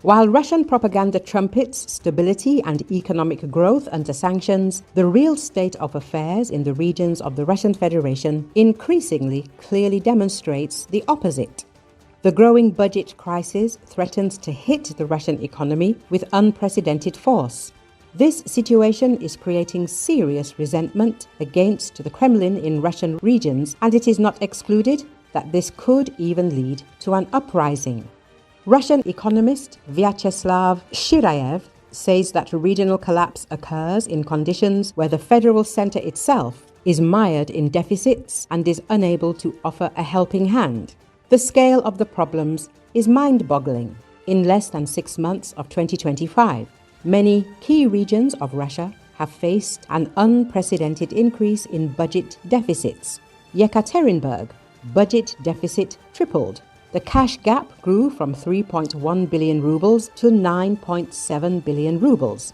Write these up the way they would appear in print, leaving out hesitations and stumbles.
While Russian propaganda trumpets stability and economic growth under sanctions, the real state of affairs in the regions of the Russian Federation increasingly clearly demonstrates the opposite. The growing budget crisis threatens to hit the Russian economy with unprecedented force. This situation is creating serious resentment against the Kremlin in Russian regions, and it is not excluded that this could even lead to an uprising. Russian economist Vyacheslav Shiryaev says that regional collapse occurs in conditions where the federal center itself is mired in deficits and is unable to offer a helping hand. The scale of the problems is mind-boggling. In less than 6 months of 2025, many key regions of Russia have faced an unprecedented increase in budget deficits. Yekaterinburg budget deficit tripled. The cash gap grew from 3.1 billion rubles to 9.7 billion rubles.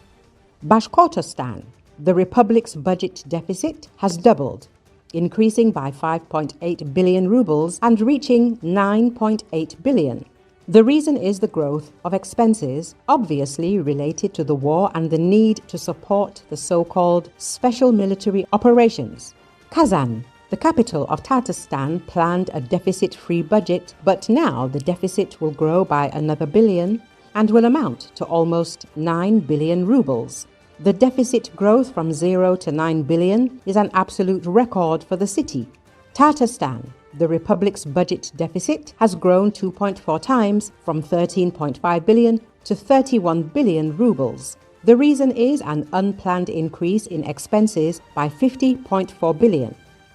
Bashkortostan, the republic's budget deficit, has doubled, increasing by 5.8 billion rubles and reaching 9.8 billion. The reason is the growth of expenses, obviously related to the war and the need to support the so-called special military operations. Kazan, the capital of Tatarstan, planned a deficit-free budget, but now the deficit will grow by another billion and will amount to almost 9 billion rubles. The deficit growth from 0 to 9 billion is an absolute record for the city. Tatarstan, the republic's budget deficit, has grown 2.4 times from 13.5 billion to 31 billion rubles. The reason is an unplanned increase in expenses by 50.4 billion.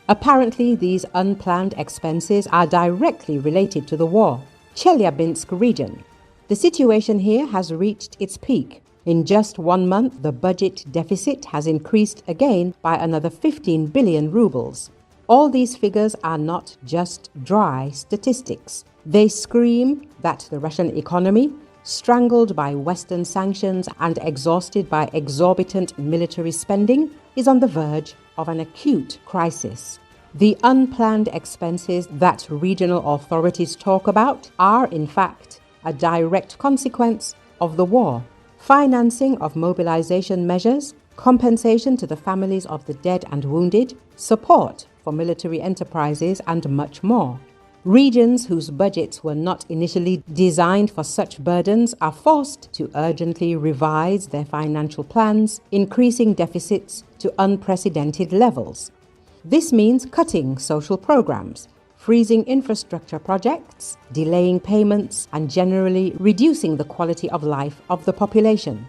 Apparently, these unplanned expenses are directly related to the war. Chelyabinsk Region. The situation here has reached its peak. In just 1 month, the budget deficit has increased again by another 15 billion rubles. All these figures are not just dry statistics. They scream that the Russian economy, strangled by Western sanctions and exhausted by exorbitant military spending, is on the verge of an acute crisis. The unplanned expenses that regional authorities talk about are, in fact, a direct consequence of the war. Financing of mobilization measures, compensation to the families of the dead and wounded, support for military enterprises, and much more. Regions whose budgets were not initially designed for such burdens are forced to urgently revise their financial plans, increasing deficits to unprecedented levels. This means cutting social programs, freezing infrastructure projects, delaying payments, and generally reducing the quality of life of the population.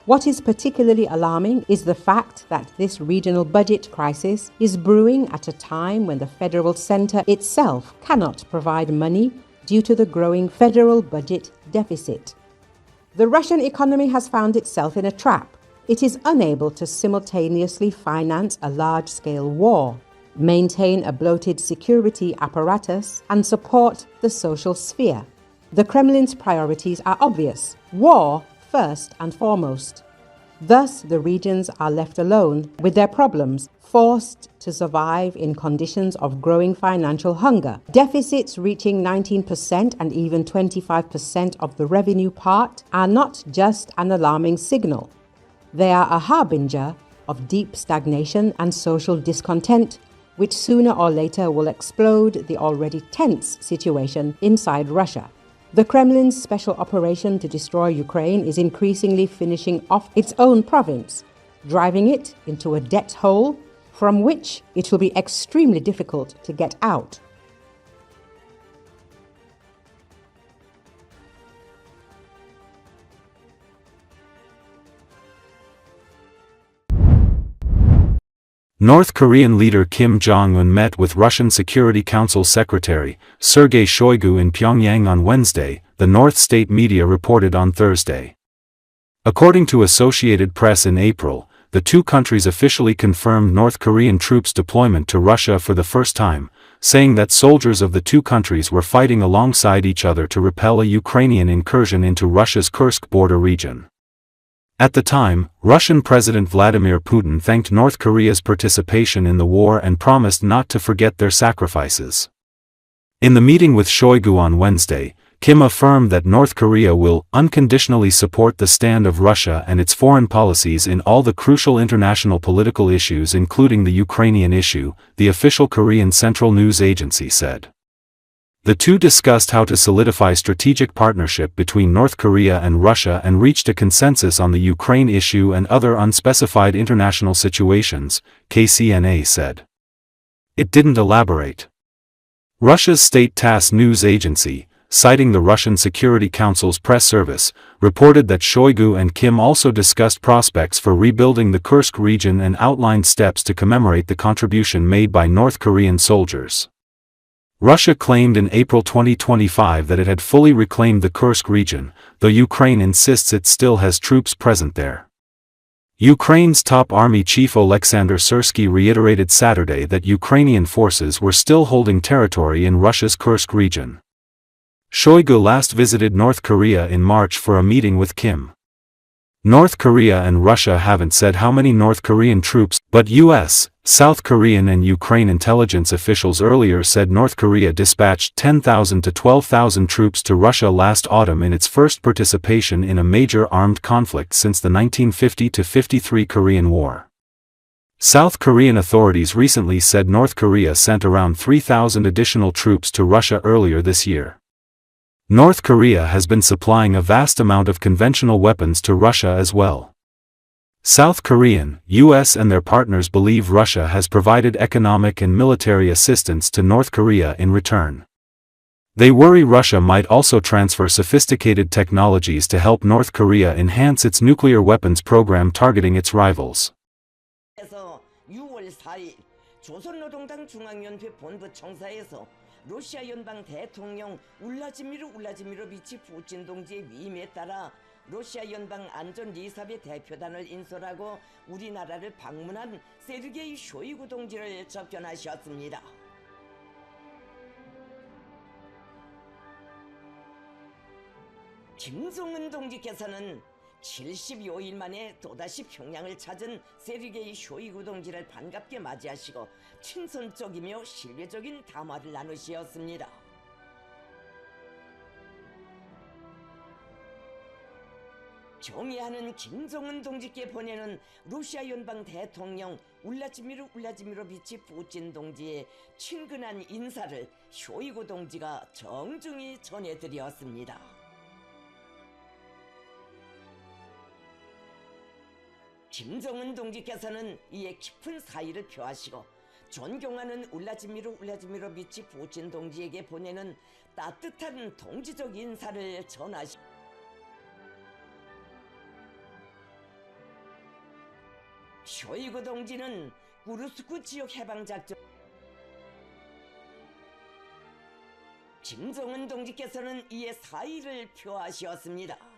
What is particularly alarming is the fact that this regional budget crisis is brewing at a time when the federal center itself cannot provide money due to the growing federal budget deficit. The Russian economy has found itself in a trap. It is unable to simultaneously finance a large-scale war, maintain a bloated security apparatus, and support the social sphere. The Kremlin's priorities are obvious: war first and foremost. Thus, the regions are left alone with their problems, forced to survive in conditions of growing financial hunger. Deficits reaching 19% and even 25% of the revenue part are not just an alarming signal. They are a harbinger of deep stagnation and social discontent, which sooner or later will explode the already tense situation inside Russia. The Kremlin's special operation to destroy Ukraine is increasingly finishing off its own province, driving it into a debt hole from which it will be extremely difficult to get out. North Korean leader Kim Jong-un met with Russian Security Council Secretary Sergei Shoigu in Pyongyang on Wednesday, the North State media reported on Thursday. According to Associated Press, in April, the two countries officially confirmed North Korean troops' deployment to Russia for the first time, saying that soldiers of the two countries were fighting alongside each other to repel a Ukrainian incursion into Russia's Kursk border region. At the time, Russian President Vladimir Putin thanked North Korea's participation in the war and promised not to forget their sacrifices. In the meeting with Shoigu on Wednesday, Kim affirmed that North Korea will unconditionally support the stand of Russia and its foreign policies in all the crucial international political issues including the Ukrainian issue, the official Korean Central News Agency said. The two discussed how to solidify strategic partnership between North Korea and Russia and reached a consensus on the Ukraine issue and other unspecified international situations, KCNA said. It didn't elaborate. Russia's state TASS news agency, citing the Russian Security Council's press service, reported that Shoigu and Kim also discussed prospects for rebuilding the Kursk region and outlined steps to commemorate the contribution made by North Korean soldiers. Russia claimed in April 2025 that it had fully reclaimed the Kursk region, though Ukraine insists it still has troops present there. Ukraine's top army chief Oleksandr Syrsky reiterated Saturday that Ukrainian forces were still holding territory in Russia's Kursk region. Shoigu last visited North Korea in March for a meeting with Kim. North Korea and Russia haven't said how many North Korean troops, but US, South Korean and Ukraine intelligence officials earlier said North Korea dispatched 10,000 to 12,000 troops to Russia last autumn in its first participation in a major armed conflict since the 1950-53 Korean War. South Korean authorities recently said North Korea sent around 3,000 additional troops to Russia earlier this year. North Korea has been supplying a vast amount of conventional weapons to Russia as well. South Korean, US and their partners believe Russia has provided economic and military assistance to North Korea in return. They worry Russia might also transfer sophisticated technologies to help North Korea enhance its nuclear weapons program targeting its rivals. 러시아 연방 대통령 울라지미르비치 푸틴 동지의 위임에 따라 러시아 연방 안전리사베 대표단을 인솔하고 우리나라를 방문한 세르게이 쇼이구 동지를 접견하셨습니다. 김정은 동지께서는 75일 만에 또다시 평양을 찾은 세르게이 쇼이구 동지를 반갑게 맞이하시고 친선적이며 신뢰적인 담화를 나누셨습니다. 경애하는 김정은 동지께 보내는 러시아 연방 대통령 울라지미르비치 푸틴 동지의 친근한 인사를 쇼이구 동지가 정중히 전해드렸습니다. 김정은 동지께서는 이에 깊은 사의를 표하시고 존경하는 울라지미르비치 푸틴 동지에게 보내는 따뜻한 동지적 인사를 전하시고 쇼이구 동지는 구르스크 지역 해방작전 김정은 동지께서는 이에 사의를 표하셨습니다.